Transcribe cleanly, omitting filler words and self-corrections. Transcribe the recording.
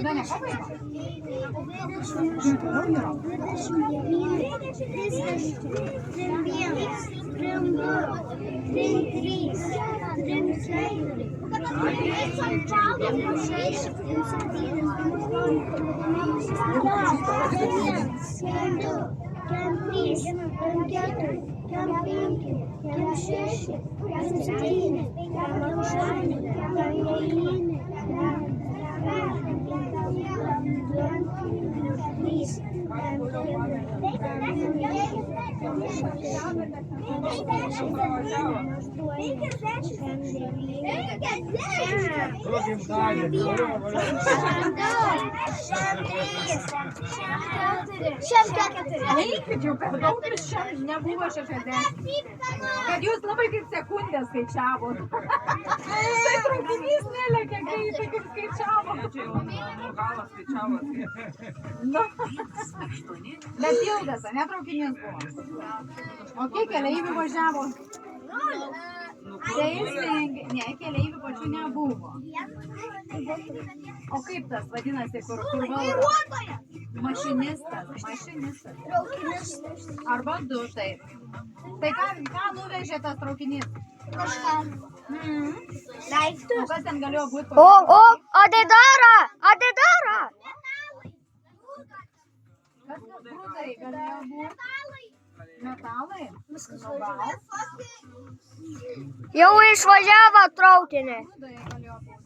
Dar nepabaigė? 104. Neįkit jau per daug ir šiandien nebuvo 60. Kad jūs labai kaip sekundę skaičiavot. Tai traukinys nelėkė greitai kaip skaičiavo. Čia jau nuo galo skaičiavot. Nu. Bet ilgas, ne traukinys buvo. O kiek keleivių važiavo? Teisingai. Ne, keleivių pačių nebuvo. O kaip tas vadinasi, kur valdo? Mašinistas. Arba du, taip. Tai ką nuvežė tas traukinys? Kažką. O kas ten galėjo būti? O, Adidara! Adidara! Kas grūdai galėjo būti? Metalai? Nu, gal. Jau išvažiavo traukinį. Grūdai galėjo būti.